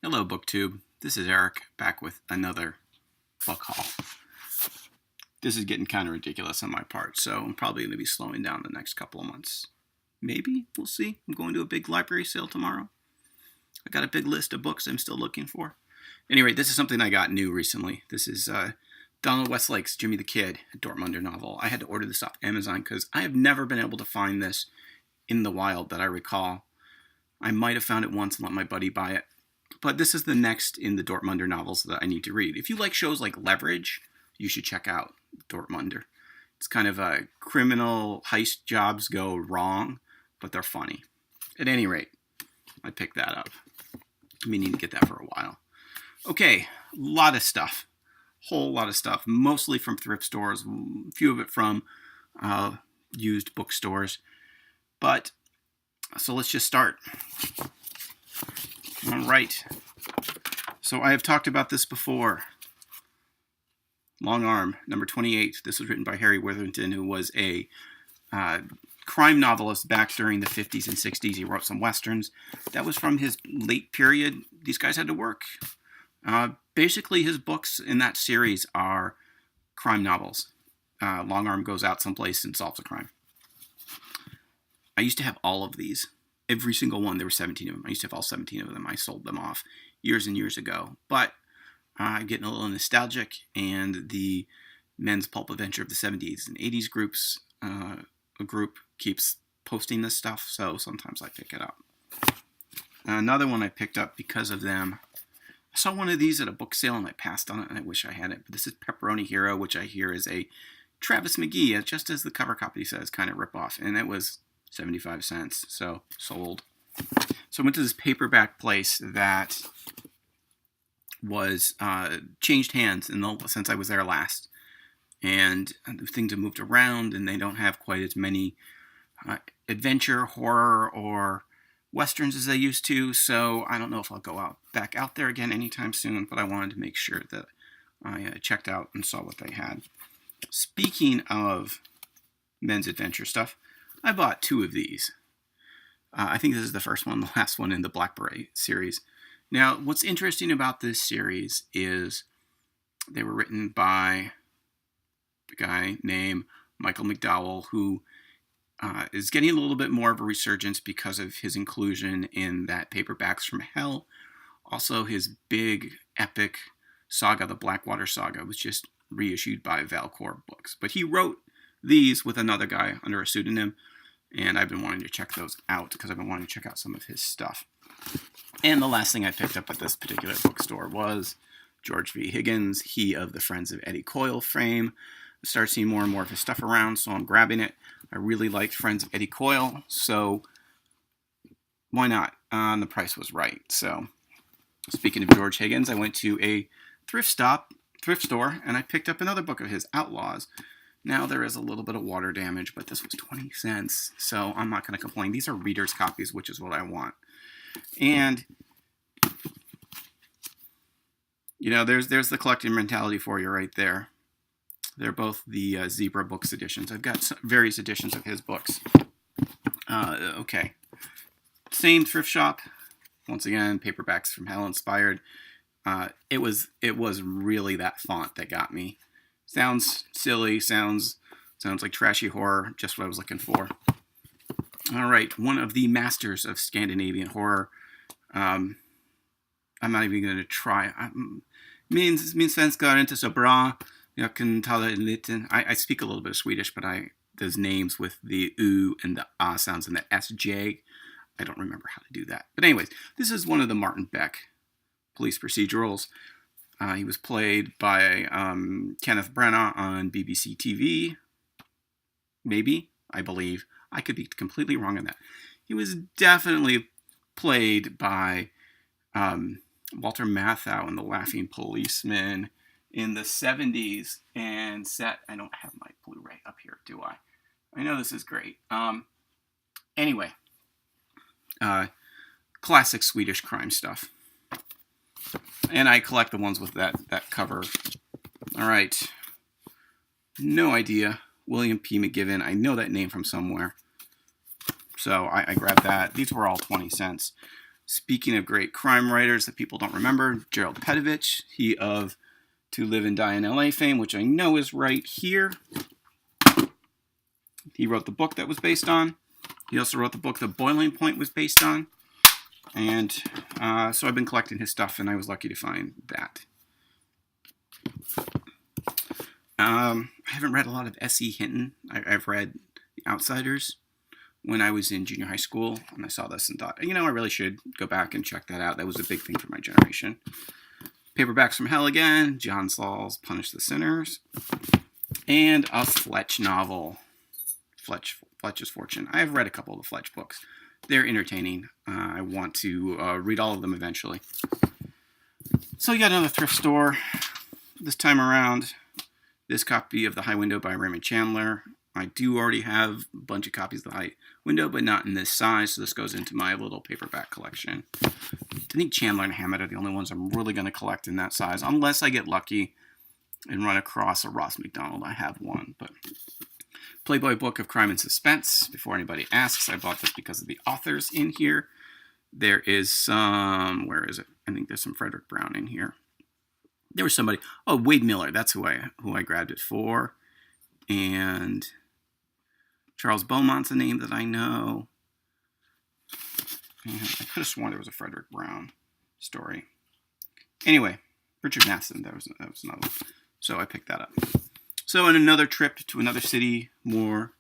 Hello, Booktube. This is Eric back with another book haul. This is getting kind of ridiculous on my part, so I'm probably going to be slowing down the next couple of months. Maybe. We'll see. I'm going to a big library sale tomorrow. I got a big list of books I'm still looking for. Anyway, this is something I got new recently. This is Donald Westlake's Jimmy the Kid, a Dortmunder novel. I had to order this off Amazon because I have never been able to find this in the wild that I recall. I might have found it once and let my buddy buy it. But this is the next in the Dortmunder novels that I need to read. If you like shows like Leverage, you should check out Dortmunder. It's kind of a criminal heist jobs go wrong, but they're funny. At any rate, I picked that up. We need to get that for a while. Okay, a lot of stuff. Whole lot of stuff. Mostly from thrift stores. A few of it from used bookstores. But, so let's just start. All right. So I have talked about this before. Long Arm, number 28. This was written by Harry Worthington, who was a crime novelist back during the 50s and 60s. He wrote some westerns. That was from his late period. These guys had to work. Basically, his books in that series are crime novels. Long Arm goes out someplace and solves a crime. I used to have all of these. Every single one. There were 17 of them. I used to have all 17 of them. I sold them off years and years ago. But I'm getting a little nostalgic, and the men's pulp adventure of the 70s and 80s groups, a group keeps posting this stuff, so sometimes I pick it up. Another one I picked up because of them. I saw one of these at a book sale, and I passed on it, and I wish I had it. But this is Pepperoni Hero, which I hear is a Travis McGee, just as the cover copy says, kind of ripoff, and it was 75 cents, so sold. So I went to this paperback place that was changed hands since I was there last, and things have moved around, and they don't have quite as many adventure, horror, or westerns as they used to, so I don't know if I'll go back out there again anytime soon, but I wanted to make sure that I checked out and saw what they had. Speaking of men's adventure stuff, I bought two of these. I think this is the first one, the last one in the Black Beret series. Now, what's interesting about this series is they were written by a guy named Michael McDowell, who is getting a little bit more of a resurgence because of his inclusion in that Paperbacks from Hell. Also, his big, epic saga, the Blackwater Saga, was just reissued by Valcour Books. But he wrote these with another guy under a pseudonym, and I've been wanting to check those out because I've been wanting to check out some of his stuff. And the last thing I picked up at this particular bookstore was George V. Higgins, he of the Friends of Eddie Coyle fame. I started seeing more and more of his stuff around, so I'm grabbing it. I really liked Friends of Eddie Coyle, so why not? The price was right. So speaking of George Higgins, I went to a thrift store, and I picked up another book of his, Outlaws. Now, there is a little bit of water damage, but this was 20 cents, so I'm not going to complain. These are reader's copies, which is what I want. And, you know, there's the collecting mentality for you right there. They're both the Zebra Books editions. I've got various editions of his books. Okay. Same thrift shop. Once again, Paperbacks from Hell inspired. It was really that font that got me. Sounds silly, sounds like trashy horror, just what I was looking for. All right, one of the masters of Scandinavian horror. I'm not even going to try. Min svenska är inte så bra. Jag kan tala lite. I speak a little bit of Swedish, but those names with the U and the A sounds and the SJ, I don't remember how to do that. But anyways, this is one of the Martin Beck police procedurals. He was played by Kenneth Branagh on BBC TV. Maybe, I believe. I could be completely wrong on that. He was definitely played by Walter Matthau in The Laughing Policeman in the 70s and set... I don't have my Blu-ray up here, do I? I know this is great. Anyway, classic Swedish crime stuff. And I collect the ones with that cover. All right. No idea. William P. McGivern. I know that name from somewhere. So I grabbed that. These were all 20 cents. Speaking of great crime writers that people don't remember, Gerald Petovich, he of To Live and Die in LA fame, which I know is right here. He wrote the book that was based on. He also wrote the book that Boiling Point was based on. And so I've been collecting his stuff, and I was lucky to find that. I haven't read a lot of S.E. Hinton. I've read The Outsiders when I was in junior high school, and I saw this and thought, I really should go back and check that out. That was a big thing for my generation. Paperbacks from Hell again, John Saul's Punish the Sinners, and a Fletch novel, Fletch's Fortune. I've read a couple of the Fletch books. They're entertaining. I want to read all of them eventually. So you got another thrift store. This time around, this copy of The High Window by Raymond Chandler. I do already have a bunch of copies of The High Window, but not in this size, so this goes into my little paperback collection. I think Chandler and Hammett are the only ones I'm really going to collect in that size, unless I get lucky and run across a Ross McDonald. I have one, but Playboy Book of Crime and Suspense. Before anybody asks, I bought this because of the authors in here. There is some, where is it? I think there's some Frederick Brown in here. There was somebody, Wade Miller, that's who I grabbed it for. And Charles Beaumont's a name that I know. And I could have sworn there was a Frederick Brown story. Anyway, Richard Matheson, that was another one. So I picked that up. So in another trip to another city, more.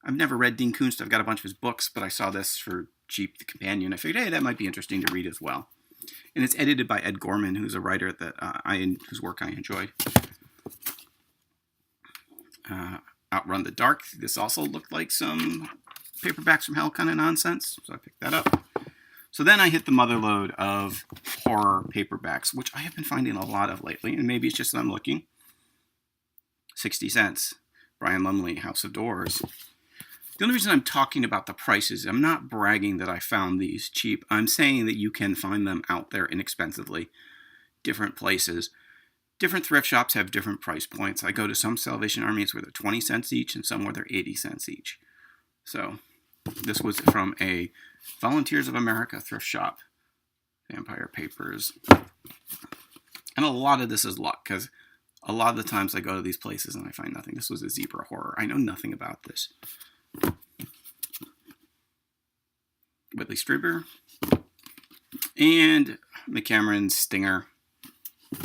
I've never read Dean Koontz. I've got a bunch of his books, but I saw this for cheap, The Companion. I figured, hey, that might be interesting to read as well. And it's edited by Ed Gorman, who's a writer that whose work I enjoyed. Outrun the Dark. This also looked like some Paperbacks from Hell kind of nonsense, so I picked that up. So then I hit the motherlode of horror paperbacks, which I have been finding a lot of lately, and maybe it's just that I'm looking. 60 cents. Brian Lumley, House of Doors. The only reason I'm talking about the prices, I'm not bragging that I found these cheap. I'm saying that you can find them out there inexpensively, different places. Different thrift shops have different price points. I go to some Salvation Armies where they're 20 cents each and some where they're 80 cents each. So this was from a Volunteers of America thrift shop. Vampire Papers. And a lot of this is luck, because a lot of the times I go to these places and I find nothing. This was a zebra horror. I know nothing about this. Whitley Strieber. And McCameron's Stinger.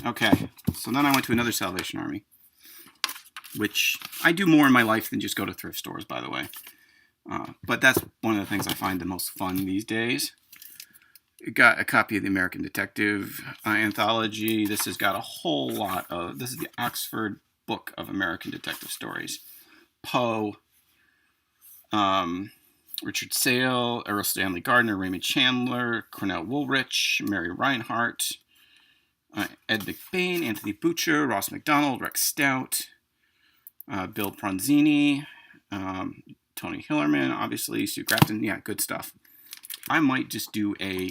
Okay, so then I went to another Salvation Army, which I do more in my life than just go to thrift stores, by the way. But that's one of the things I find the most fun these days. Got a copy of the American Detective anthology. This has got a whole lot of... This is the Oxford Book of American Detective Stories. Poe, Richard Sale, Errol Stanley Gardner, Raymond Chandler, Cornell Woolrich, Mary Reinhardt, Ed McBain, Anthony Butcher, Ross McDonald, Rex Stout, Bill Pronzini, Tony Hillerman, obviously, Sue Grafton. Yeah, good stuff. I might just do a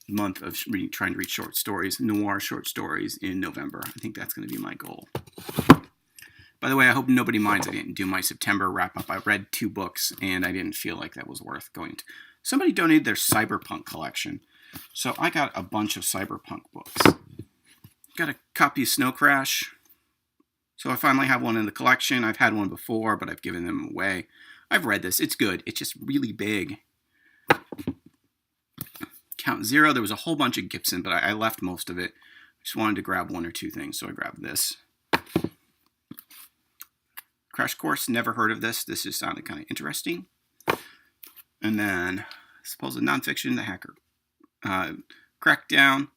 month of trying to read short stories, noir short stories in November. I think that's going to be my goal. By the way, I hope nobody minds I didn't do my September wrap-up. I read 2 books, and I didn't feel like that was worth going to. Somebody donated their cyberpunk collection, so I got a bunch of cyberpunk books. Got a copy of Snow Crash, so I finally have one in the collection. I've had one before, but I've given them away. I've read this. It's good. It's just really big. Count Zero. There was a whole bunch of Gibson, but I left most of it. I just wanted to grab 1 or 2 things, so I grabbed this. Crash Course. Never heard of this. This just sounded kind of interesting. And then, supposed nonfiction, The Hacker. Crackdown.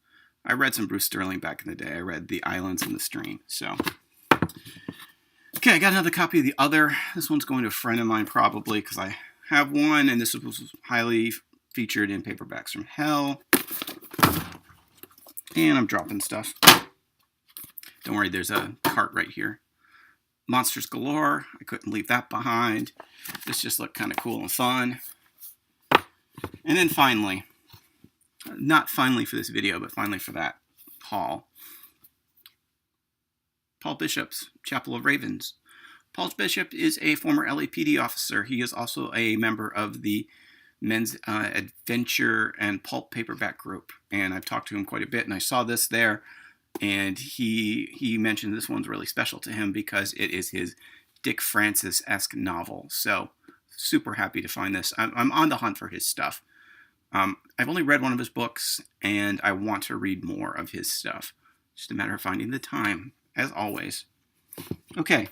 I read some Bruce Sterling back in the day. I read The Islands and the Stream. So, okay, I got another copy of The Other. This one's going to a friend of mine probably because I have one, and this was highly featured in Paperbacks from Hell. And I'm dropping stuff. Don't worry, there's a cart right here. Monsters Galore. I couldn't leave that behind. This just looked kind of cool and fun. And then finally, not finally for this video, but finally for that haul, Paul Bishop's Chapel of Ravens. Paul Bishop is a former LAPD officer. He is also a member of the men's adventure and pulp paperback group, and I've talked to him quite a bit, and I saw this there, and he mentioned this one's really special to him because it is his Dick Francis-esque novel. So super happy to find this. I'm on the hunt for his stuff. I've only read one of his books, and I want to read more of his stuff. Just a matter of finding the time, as always. Okay,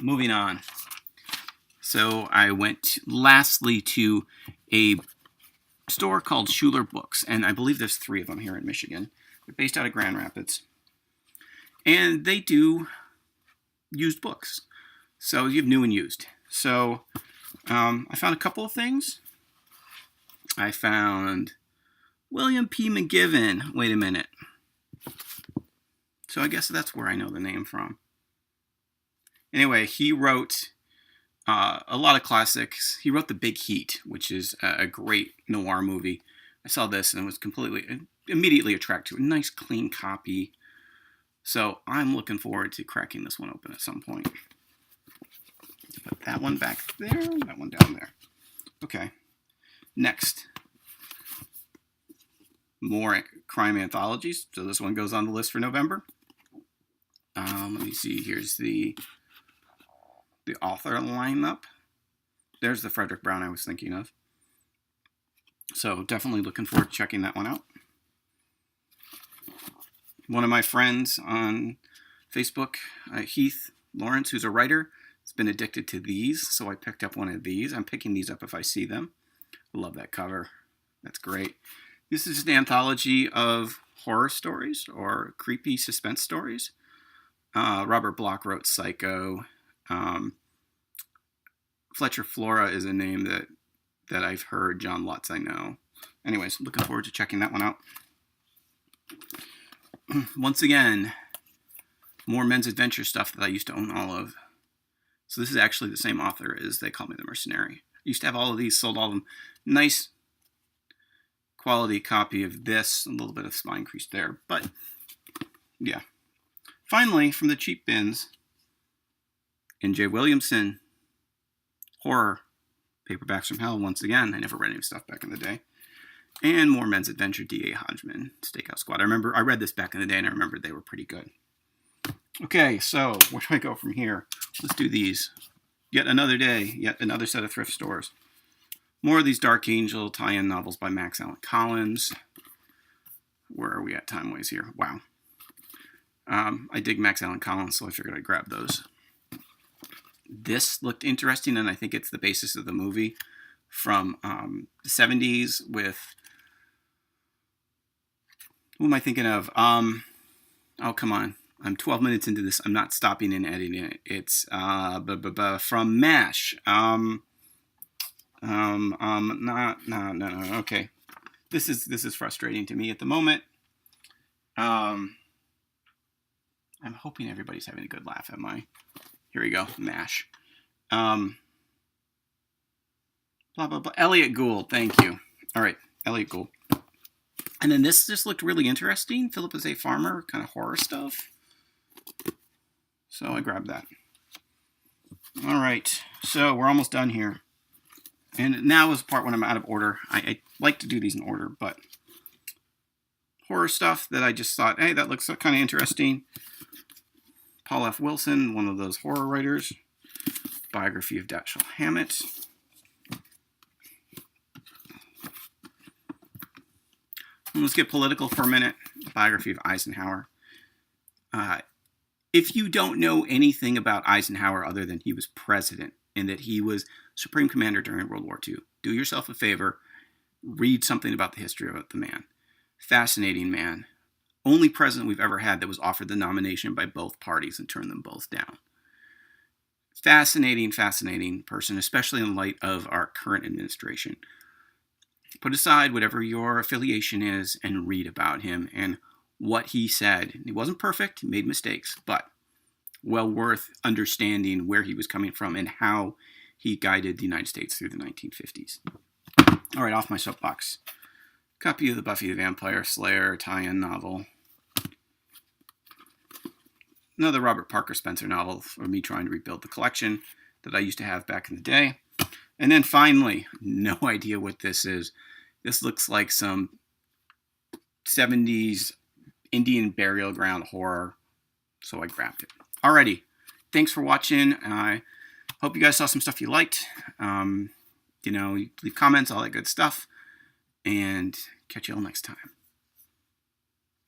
moving on. So I went lastly to a store called Schuler Books, and I believe there's 3 of them here in Michigan. They're based out of Grand Rapids. And they do used books. So you have new and used. So I found a couple of things. I found William P. McGivern. Wait a minute. So I guess that's where I know the name from. Anyway, he wrote a lot of classics. He wrote The Big Heat, which is a great noir movie. I saw this and was immediately attracted to a nice, clean copy. So I'm looking forward to cracking this one open at some point. Put that one back there, that one down there. Okay. Next. More crime anthologies. So this one goes on the list for November. Let me see. Here's the author lineup. There's the Frederick Brown I was thinking of. So definitely looking forward to checking that one out. One of my friends on Facebook, Heath Lawrence, who's a writer, has been addicted to these, so I picked up one of these. I'm picking these up if I see them. I love that cover. That's great. This is an anthology of horror stories or creepy suspense stories. Robert Bloch wrote Psycho. Fletcher Flora is a name that I've heard. John Lutz, I know. Anyways, looking forward to checking that one out. Once again, more men's adventure stuff that I used to own all of. So this is actually the same author as They Call Me the Mercenary. I used to have all of these, sold all of them. Nice quality copy of this. A little bit of spine crease there, but yeah. Finally, from the cheap bins, N.J. Williamson, horror, paperbacks from hell. Once again, I never read any stuff back in the day. And more men's adventure, D.A. Hodgman, Stakeout Squad. I read this back in the day, and I remember they were pretty good. Okay, so where do I go from here? Let's do these. Yet another day, yet another set of thrift stores. More of these Dark Angel tie-in novels by Max Allan Collins. Where are we at time-wise here? Wow. I dig Max Allan Collins, so I figured I'd grab those. This looked interesting, and I think it's the basis of the movie from the 70s with... Who am I thinking of? Oh, come on. I'm 12 minutes into this. I'm not stopping and editing it. It's from MASH. No. Okay. This is frustrating to me at the moment. I'm hoping everybody's having a good laugh at my... Here we go. MASH. Blah, blah, blah. Elliot Gould. Thank you. All right. Elliot Gould. And then this just looked really interesting. Philip is a Farmer, kind of horror stuff. So I grabbed that. All right. So we're almost done here. And now is the part when I'm out of order. I like to do these in order, but horror stuff that I just thought, hey, that looks kind of interesting. Paul F. Wilson, one of those horror writers. Biography of Dashiell Hammett. And let's get political for a minute. Biography of Eisenhower. If you don't know anything about Eisenhower other than he was president and that he was Supreme Commander during World War II, do yourself a favor, read something about the history of the man. Fascinating man. Only president we've ever had that was offered the nomination by both parties and turned them both down. Fascinating, fascinating person, especially in light of our current administration. Put aside whatever your affiliation is and read about him and what he said. He wasn't perfect, he made mistakes, but well worth understanding where he was coming from and how he guided the United States through the 1950s. All right, off my soapbox. Copy of the Buffy the Vampire Slayer tie-in novel. Another Robert Parker Spencer novel for me trying to rebuild the collection that I used to have back in the day. And then finally, no idea what this is. This looks like some 70s Indian burial ground horror, so I grabbed it. Alrighty, thanks for watching. I hope you guys saw some stuff you liked. You leave comments, all that good stuff, and catch you all next time.